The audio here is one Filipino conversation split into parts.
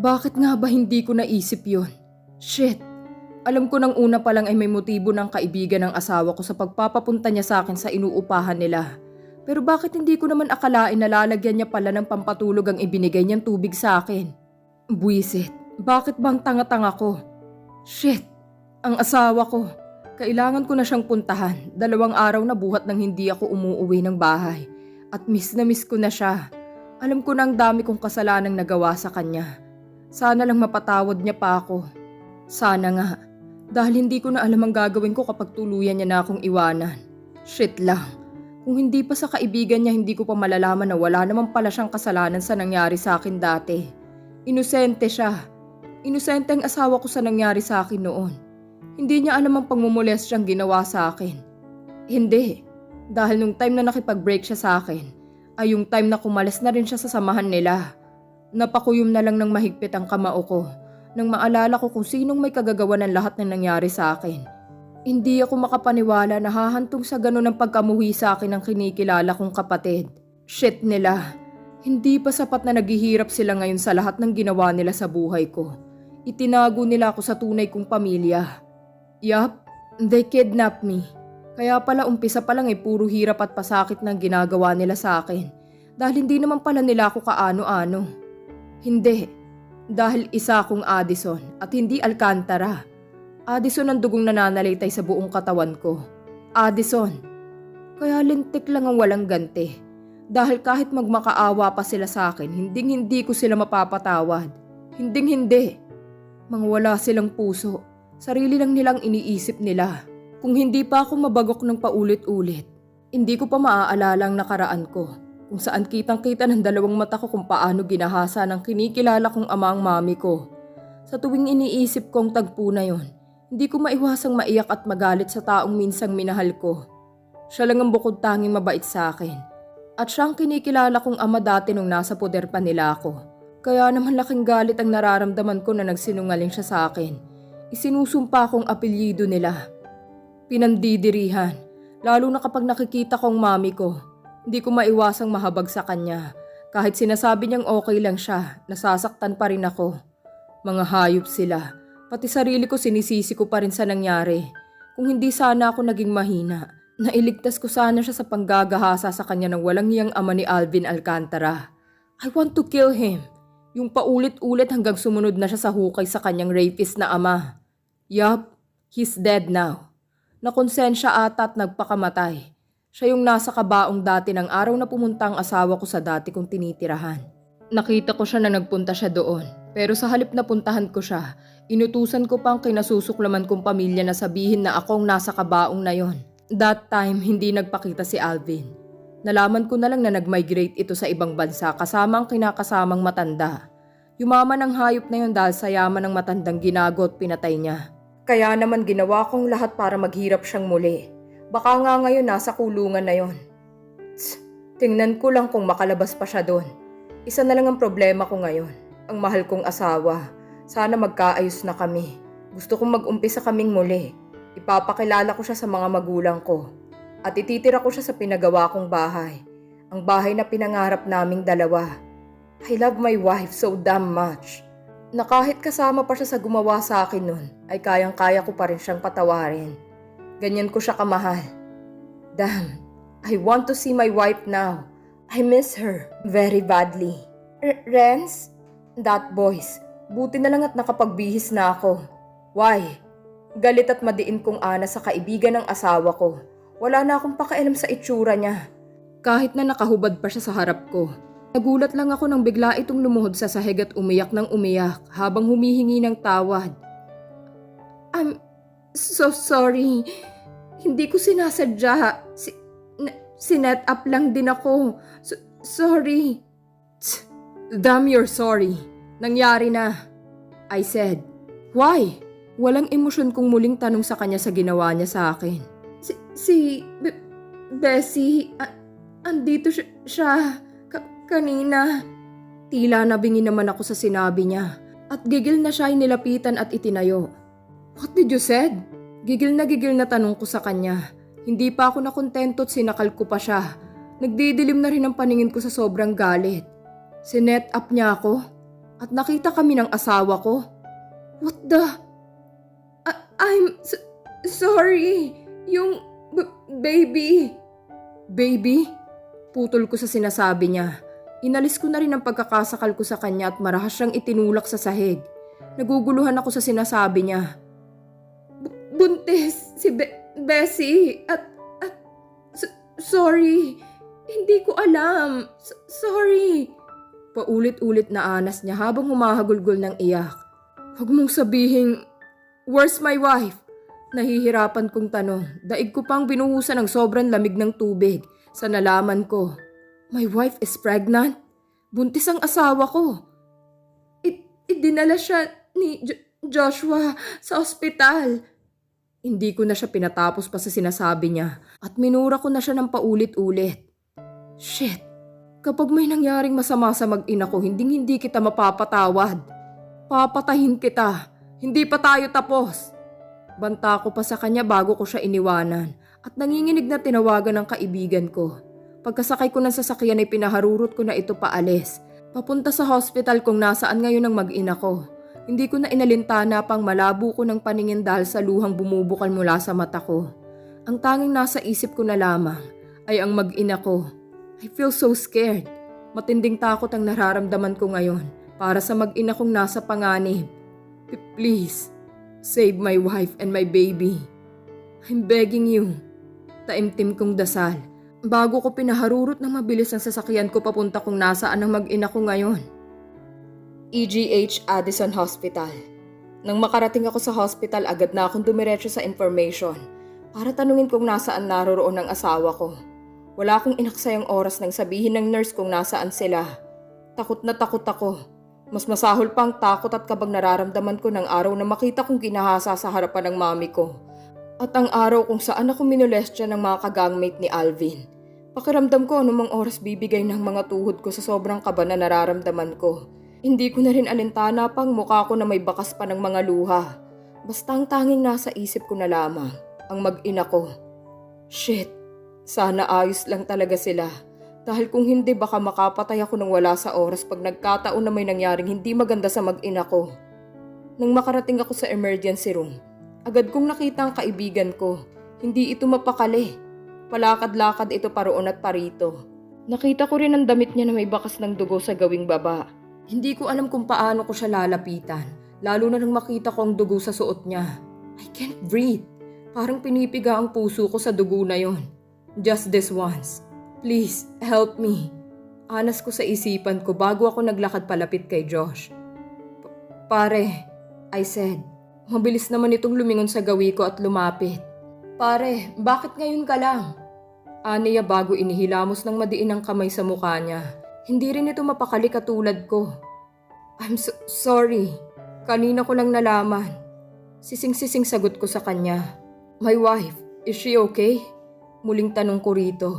Bakit nga ba hindi ko naisip yon? Shit! Alam ko nang una pa lang ay may motibo ng kaibigan ng asawa ko sa pagpapapunta niya sa akin sa inuupahan nila. Pero bakit hindi ko naman akalain na lalagyan niya pala ng pampatulog ang ibinigay niyang tubig sa akin? Buwisit, bakit bang tanga-tanga ko? Shit! Ang asawa ko. Kailangan ko na siyang puntahan. 2 araw na buhat nang hindi ako umuuwi ng bahay. At miss na miss ko na siya. Alam ko na ang dami kong kasalanang nagawa sa kanya. Sana lang mapatawad niya pa ako. Sana nga. Dahil hindi ko na alam ang gagawin ko kapag tuluyan niya na akong iwanan. Shit lang. Kung hindi pa sa kaibigan niya, hindi ko pa malalaman na wala naman pala siyang kasalanan sa nangyari sa akin dati. Inosente siya. Inosente ang asawa ko sa nangyari sa akin noon. Hindi niya alam ang pangmumules siyang ginawa sa akin. Hindi. Dahil nung time na nakipag-break siya sa akin, ay yung time na kumalis na rin siya sa samahan nila. Napakuyom na lang ng mahigpit ang kamao ko nang maalala ko kung sinong may kagagawa ng lahat ng nangyari sa akin. Hindi ako makapaniwala na hahantong sa ganun ang pagkamuhi sa akin ng kinikilala kong kapatid. Shit nila. Hindi pa sapat na naghihirap sila ngayon sa lahat ng ginawa nila sa buhay ko. Itinago nila ako sa tunay kong pamilya. Yup, they kidnapped me. Kaya pala umpisa pa lang ay puro hirap at pasakit ng ginagawa nila sa akin. Dahil hindi naman pala nila ako kaano-ano. Hindi. Dahil isa akong Addison at hindi Alcantara. Addison ang dugong nananalitay sa buong katawan ko. Addison. Kaya lintik lang ang walang ganti. Dahil kahit magmakaawa pa sila sa akin, hinding-hindi ko sila mapapatawad. Hinding-hindi. Mga wala silang puso. Sarili lang nilang iniisip nila. Kung hindi pa ako mabagok ng paulit-ulit, hindi ko pa maaalala ang nakaraan ko. Kung saan kitang-kita ng 2 mata ko kung paano ginahasa ng kinikilala kong ama ang mami ko. Sa tuwing iniisip kong tagpo na yon, hindi ko maiwasang maiyak at magalit sa taong minsang minahal ko. Siya lang ang bukod tanging mabait sa akin. At siyang kinikilala kong ama dati nung nasa poder pa nila ako. Kaya naman laking galit ang nararamdaman ko na nagsinungaling siya sa akin. Isinusumpa kong apelyido nila. Pinandidirihan, lalo na kapag nakikita ko ang mami ko. Hindi ko maiwasang mahabag sa kanya. Kahit sinasabi niyang okay lang siya, nasasaktan pa rin ako. Mga hayop sila. Pati sarili ko sinisisi ko pa rin sa nangyari. Kung hindi sana ako naging mahina, nailigtas ko sana siya sa panggagahasa sa kanya ng walang hiyang ama ni Alvin Alcantara. I want to kill him. Yung paulit-ulit hanggang sumunod na siya sa hukay sa kanyang rapist na ama. Yup, he's dead now. Nakonsensya ata at nagpakamatay. Siya yung nasa kabaong dati ng araw na pumunta ang asawa ko sa dati kong tinitirahan. Nakita ko siya na nagpunta siya doon. Pero sa halip na puntahan ko siya, inutusan ko pang kinasusuklaman kong pamilya na sabihin na akong nasa kabaong na yon. That time, hindi nagpakita si Alvin. Nalaman ko na lang na nag-migrate ito sa ibang bansa kasama ang kinakasamang matanda. Yumaman ang hayop na yon dahil sa yaman ng matandang ginago at pinatay niya. Kaya naman ginawa kong lahat para maghirap siyang muli. Baka nga ngayon nasa kulungan na yon. Tingnan ko lang kung makalabas pa siya doon. Isa na lang ang problema ko ngayon. Ang mahal kong asawa. Sana magkaayos na kami. Gusto kong mag-umpisa kaming muli. Ipapakilala ko siya sa mga magulang ko. At ititira ko siya sa pinagawa kong bahay. Ang bahay na pinangarap naming 2. I love my wife so damn much. Na kahit kasama pa siya sa gumawa sa akin nun, ay kayang-kaya ko pa rin siyang patawarin. Ganyan ko siya kamahal. Damn, I want to see my wife now. I miss her very badly. Renz? That voice. Buti na lang at nakapagbihis na ako. Why? Galit at madiin kong ana sa kaibigan ng asawa ko. Wala na akong pakialam sa itsura niya. Kahit na nakahubad pa siya sa harap ko. Nagulat lang ako nang bigla itong lumuhod sa sahig at umiyak ng umiyak habang humihingi ng tawad. I'm so sorry. Hindi ko sinasadya. Sinet up lang din ako. Sorry. Damn, you're sorry. Nangyari na. I said. Why? Walang emosyon kong muling tanong sa kanya sa ginawa niya sa akin. Bessie, andito siya kanina. Tila nabingi naman ako sa sinabi niya. At gigil na siya ay nilapitan at itinayo. What did you said? Gigil na tanong ko sa kanya. Hindi pa ako nakontento at sinakal ko pa siya. Nagdidilim na rin ang paningin ko sa sobrang galit. Sinet up niya ako? at nakita kami ng asawa ko. What the? I'm sorry. Yung baby. Baby? Putol ko sa sinasabi niya. Inalis ko na rin ang pagkakasakal ko sa kanya at marahas siyang itinulak sa sahig. Naguguluhan ako sa sinasabi niya. Buntis si Bessie at sorry. Hindi ko alam. Sorry. Paulit-ulit na anas niya habang humahagulgol ng iyak. Huwag mong sabihin, where's my wife? Nahihirapan kong tanong. Daig ko pang binuhusan ng sobrang lamig ng tubig. Sa nalaman ko, my wife is pregnant? Buntis ang asawa ko. Dinala siya ni Joshua sa ospital. Hindi ko na siya pinatapos pa sa sinasabi niya at minura ko na siya ng paulit-ulit. Shit, kapag may nangyaring masama sa mag-ina ko, hindi kita mapapatawad. Papatahin kita. Hindi pa tayo tapos. Banta ko pa sa kanya bago ko siya iniwanan at nanginginig na tinawagan ng kaibigan ko. Pagkasakay ko ng sasakyan ay pinaharurot ko na ito paalis. Papunta sa hospital kung nasaan ngayon ang mag-ina ko. Hindi ko na inalintana pang malabo ko ng paningin dahil sa luhang bumubukal mula sa mata ko. Ang tanging nasa isip ko na lamang ay ang mag-ina ko. I feel so scared. Matinding takot ang nararamdaman ko ngayon para sa mag-ina kong nasa panganib. Please, save my wife and my baby. I'm begging you. Taimtim kong dasal. Bago ko pinaharurot ng mabilis ang sasakyan ko papunta kung nasaan ang mag-ina ko ngayon. EGH Addison Hospital. Nang makarating ako sa hospital, agad na akong dumiretso sa information para tanungin kung nasaan naroroon ang asawa ko. Wala akong inaksayang oras nang sabihin ng nurse kung nasaan sila. Takot na takot ako. Mas masahol pang takot at kabang nararamdaman ko ng araw na makita kong ginahasa sa harapan ng mami ko. At ang araw kung saan ako minolestya ng mga kagangmate ni Alvin. Pakiramdam ko anumang oras bibigay ng mga tuhod ko sa sobrang kaba na nararamdaman ko. Hindi ko na rin alintana pang mukha ko na may bakas pa ng mga luha. Basta ang tanging nasa isip ko na lamang, ang mag-ina ko. Shit, sana ayos lang talaga sila. Dahil kung hindi baka makapatay ako nang wala sa oras pag nagkataon na may nangyaring hindi maganda sa mag-ina ko. Nang makarating ako sa emergency room, agad kong nakita ang kaibigan ko. Hindi ito mapakali. Palakad-lakad ito paroon at parito. Nakita ko rin ang damit niya na may bakas ng dugo sa gawing baba. Hindi ko alam kung paano ko siya lalapitan, lalo na nang makita ko ang dugo sa suot niya. I can't breathe. Parang pinipiga ang puso ko sa dugo na yon. Just this once. Please, help me. Anas ko sa isipan ko bago ako naglakad palapit kay Josh. Pare, I said. Mabilis naman itong lumingon sa gawi ko at lumapit. Pare, bakit ngayon ka lang? Aniya bago inihilamos ng madiin ang kamay sa mukha niya. Hindi rin ito mapakali katulad ko. I'm sorry. Kanina ko lang nalaman. Sising-sising sagot ko sa kanya. My wife, is she okay? Muling tanong ko rito.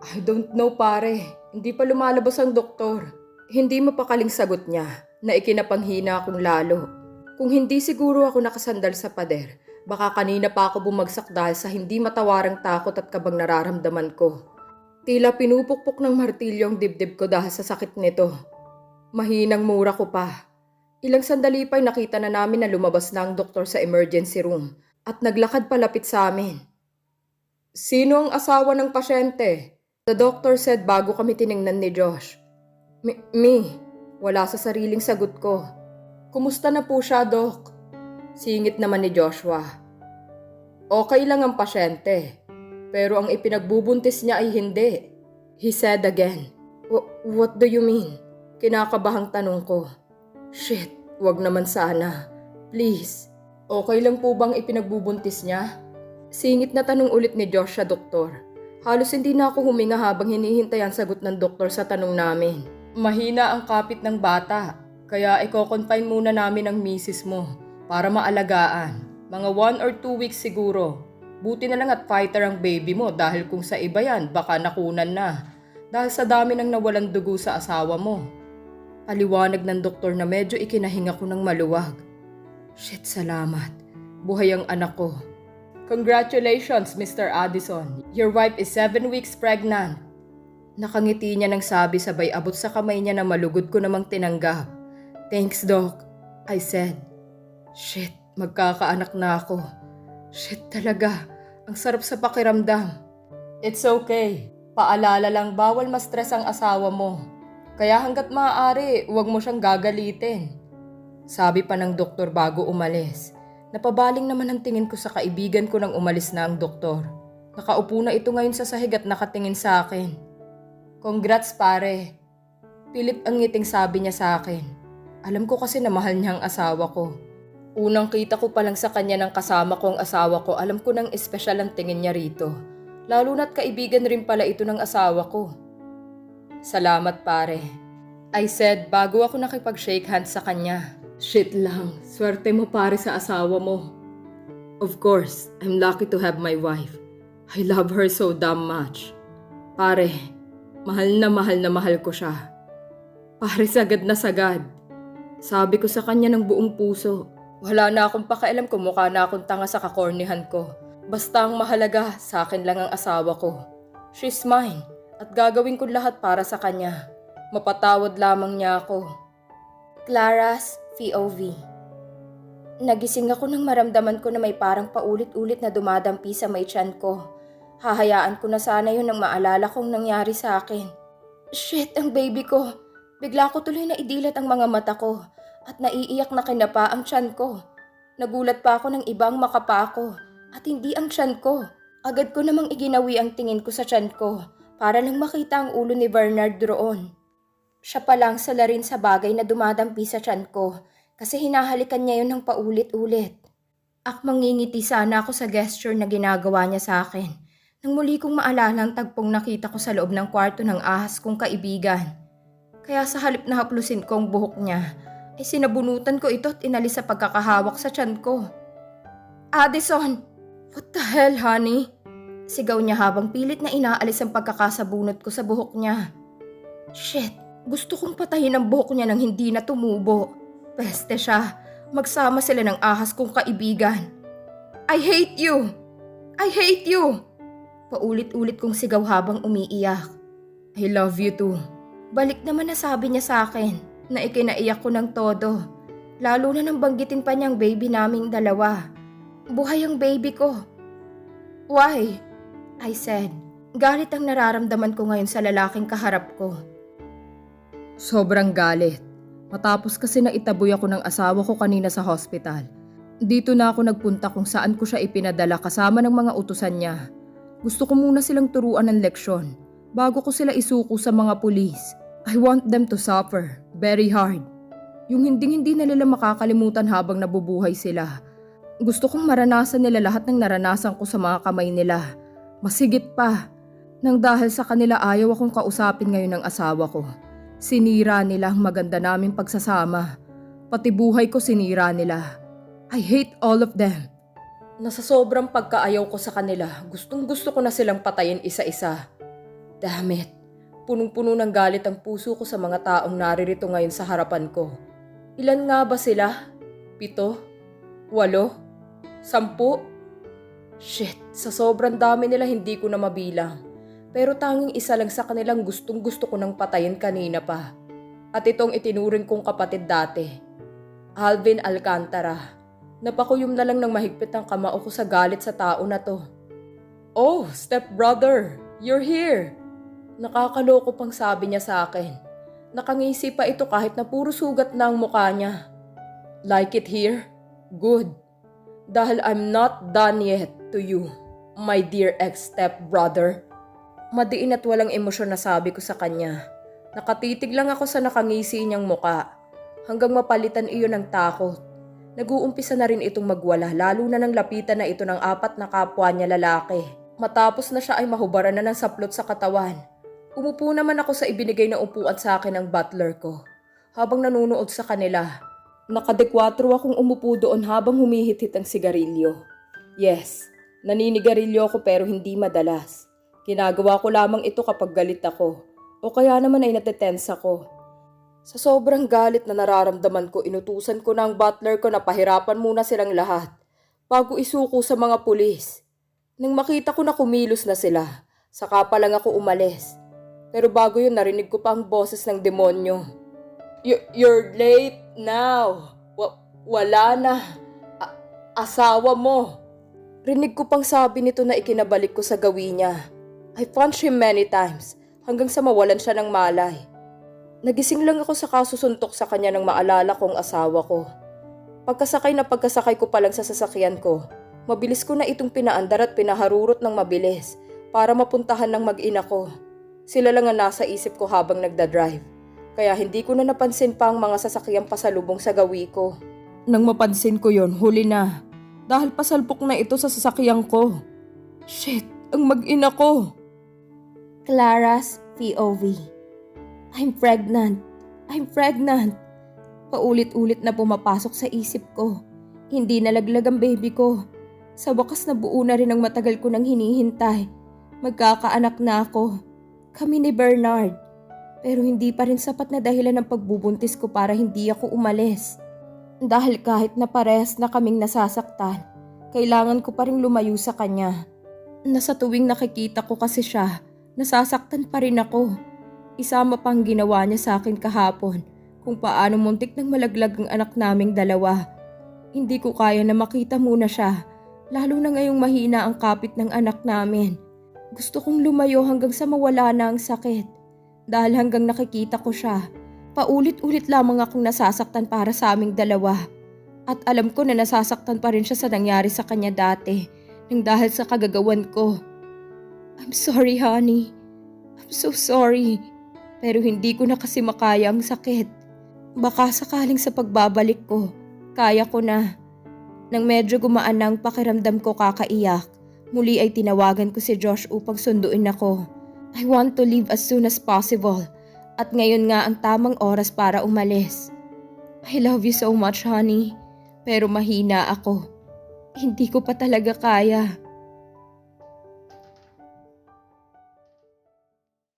I don't know pare. Hindi pa lumalabas ang doktor. Hindi mapakaling sagot niya na ikinapanghina akong lalo. Kung hindi siguro ako nakasandal sa pader, baka kanina pa ako bumagsak dahil sa hindi matawarang takot at kabang nararamdaman ko. Tila pinupukpok ng martilyo ang dibdib ko dahil sa sakit nito. Mahinang mura ko pa. Ilang sandali pa'y nakita na namin na lumabas na ang doktor sa emergency room at naglakad palapit sa amin. Sino ang asawa ng pasyente? The doctor said bago kami tiningnan ni Josh. Me. Wala sa sariling sagot ko. Kumusta na po siya, Doc? Singit naman ni Joshua. Okay lang ang pasyente, pero ang ipinagbubuntis niya ay hindi. He said again. What do you mean? Kinakabahang tanong ko. Shit, wag naman sana. Please, okay lang po bang ipinagbubuntis niya? Singit na tanong ulit ni Josh sa doktor. Halos hindi na ako huminga habang hinihintay ang sagot ng doktor sa tanong namin. Mahina ang kapit ng bata, kaya i-confine muna namin ang misis mo para maalagaan. Mga 1 or 2 weeks siguro. Buti na lang at fighter ang baby mo dahil kung sa iba yan baka nakunan na. Dahil sa dami ng nawalang dugo sa asawa mo. Paliwanag ng doktor na medyo ikinahinga ko ng maluwag. Shit, salamat. Buhay ang anak ko. Congratulations, Mr. Addison. Your wife is 7 weeks pregnant. Nakangiti niya ng sabi sabay abot sa kamay niya na malugod ko namang tinanggap. Thanks, Doc, I said. Shit, magkakaanak na ako. Shit talaga, ang sarap sa pakiramdam. It's okay. Paalala lang, bawal ma-stress ang asawa mo. Kaya hanggat maaari, huwag mo siyang gagalitin. Sabi pa ng doktor bago umalis. Napabaling naman ang tingin ko sa kaibigan ko nang umalis na ang doktor. Nakaupo na ito ngayon sa sahig at nakatingin sa akin. Congrats pare. Pilit ang ngiting sabi niya sa akin. Alam ko kasi na mahal niya ang asawa ko. Unang kita ko pa lang sa kanya ng kasama ko ang asawa ko, alam ko nang espesyal ang tingin niya rito. Lalo na't kaibigan rin pala ito ng asawa ko. Salamat pare. I said bago ako nakipag-shake hands sa kanya. Shit lang, swerte mo pare sa asawa mo. Of course, I'm lucky to have my wife. I love her so damn much. Pare, mahal na mahal ko siya. Pare, sagad na sagad. Sabi ko sa kanya ng buong puso. Wala na akong pakialam kung mukha na akong tanga sa kakornihan ko. Basta ang mahalaga, sa akin lang ang asawa ko. She's mine, at gagawin ko lahat para sa kanya. Mapatawad lamang niya ako. Clara's POV. Nagising ako nang maramdaman ko na may parang paulit-ulit na dumadampi sa may tiyan ko. Hahayaan ko na sana yun nang maalala kong nangyari sa akin. Shit, ang baby ko. Bigla ko tuloy na idilat ang mga mata ko at naiiyak na kinapa ang tiyan ko. Nagulat pa ako ng ibang makapa ako at hindi ang tiyan ko. Agad ko namang iginawi ang tingin ko sa tiyan ko para lang makita ang ulo ni Bernard roon. Siya pa lang salarin sa bagay na dumadampi sa tiyan ko kasi hinahalikan niya yun ng paulit-ulit. Mangingiti sana ako sa gesture na ginagawa niya sa akin nang muli kong maalala ang tagpong nakita ko sa loob ng kwarto ng ahas kong kaibigan. Kaya sa halip na haplusin ko ang buhok niya, ay sinabunutan ko ito at inalis sa pagkakahawak sa tiyan ko. Addison! What the hell, honey? Sigaw niya habang pilit na inaalis ang pagkakasabunot ko sa buhok niya. Shit! Gusto kong patayin ang buhok niya nang hindi na tumubo. Peste siya. Magsama sila ng ahas kong kaibigan. I hate you! I hate you! Paulit-ulit kong sigaw habang umiiyak. I love you too. Balik naman na sabi niya sa akin na ikinaiyak ko ng todo. Lalo na nang banggitin pa niyang baby naming dalawa. Buhay ang baby ko. Why? I said. Galit ang nararamdaman ko ngayon sa lalaking kaharap ko. Sobrang galit. Matapos kasi na itaboy ako ng asawa ko kanina sa hospital. Dito na ako nagpunta kung saan ko siya ipinadala kasama ng mga utusan niya. Gusto ko muna silang turuan ng leksyon bago ko sila isuko sa mga pulis. I want them to suffer very hard. Yung hindi na nila makakalimutan habang nabubuhay sila. Gusto kong maranasan nila lahat ng naranasan ko sa mga kamay nila. Masigit pa. Nang dahil sa kanila ayaw akong kausapin ngayon ng asawa ko. Sinira nila ang maganda naming pagsasama. Pati buhay ko sinira nila. I hate all of them. Nasa sobrang pagkaayaw ko sa kanila, gustong gusto ko na silang patayin isa-isa. Damn it. Punong-puno ng galit ang puso ko sa mga taong naririto ngayon sa harapan ko. Ilan nga ba sila? 7? 8? 10? Shit, sa sobrang dami nila hindi ko na mabilang. Pero tanging isa lang sa kanilang gustong gusto ko nang patayin kanina pa. At itong itinuring kong kapatid dati. Alvin Alcantara. Napakuyom na lang ng mahigpit ang kamao ko sa galit sa tao na to. Oh, stepbrother, you're here! Nakakaloko pang sabi niya sa akin. Nakangisi pa ito kahit na puro sugat na ang mukha niya. Like it here? Good. Dahil I'm not done yet to you, my dear ex-stepbrother. Madiin at walang emosyon na sabi ko sa kanya. Nakatitig lang ako sa nakangisi niyang muka. Hanggang mapalitan iyon ng takot. Nag-uumpisa na rin itong magwala lalo na nang lapitan na ito ng 4 na kapwa niya lalaki. Matapos na siya ay mahubaran na ng saplot sa katawan. Umupo naman ako sa ibinigay na upuan sa akin ng butler ko. Habang nanunood sa kanila. Nakadekwatro akong umupo doon habang humihit-hit ang sigarilyo. Yes, naninigarilyo ako pero hindi madalas. Ginagawa ko lamang ito kapag galit ako o kaya naman ay natetense ako. Sa sobrang galit na nararamdaman ko, inutusan ko na ang butler ko na pahirapan muna silang lahat bago isuko sa mga pulis. Nang makita ko na kumilos na sila, saka pa lang ako umalis. Pero bago yun narinig ko pa ang boses ng demonyo. You're late now. Wala na. Asawa mo. Rinig ko pang sabi nito na ikinabalik ko sa gawin niya. I punched him many times hanggang sa mawalan siya ng malay. Nagising lang ako sa kasusuntok sa kanya nang maalala kong asawa ko. Pagkasakay ko pa lang sa sasakyan ko, mabilis ko na itong pinaandar at pinaharurot ng mabilis para mapuntahan ng mag-ina ko. Sila lang ang nasa isip ko habang nagdadrive, kaya hindi ko na napansin pa ang mga sasakyang pasalubong sa gawi ko. Nang mapansin ko yon, huli na. Dahil pasalpok na ito sa sasakyan ko. Shit, ang mag-ina ko. Clara's POV. I'm pregnant. Paulit-ulit na pumapasok sa isip ko. Hindi nalaglag ang baby ko. Sa wakas na buo na rin ang matagal ko nang hinihintay. Magkakaanak na ako. Kami ni Bernard. Pero hindi pa rin sapat na dahilan ng pagbubuntis ko para hindi ako umalis. Dahil kahit na parehas na kaming nasasaktan, kailangan ko pa rin lumayo sa kanya. Nasa tuwing nakikita ko kasi siya, nasasaktan pa rin ako. Isama pang ginawa niya sa akin kahapon kung paano muntik nang malaglag ang anak naming dalawa. Hindi ko kaya na makita muna siya, lalo na ngayong mahina ang kapit ng anak namin. Gusto kong lumayo hanggang sa mawala na ang sakit. Dahil hanggang nakikita ko siya, paulit-ulit lamang akong nasasaktan para sa aming dalawa. At alam ko na nasasaktan pa rin siya sa nangyari sa kanya dati, nang dahil sa kagagawan ko. I'm sorry, honey. I'm so sorry. Pero hindi ko na kasi makaya ang sakit. Baka sakaling sa pagbabalik ko, kaya ko na. Nang medyo gumaan na ang pakiramdam ko kakaiyak, muli ay tinawagan ko si Josh upang sunduin ako. I want to leave as soon as possible. At ngayon nga ang tamang oras para umalis. I love you so much, honey. Pero mahina ako. Hindi ko pa talaga kaya.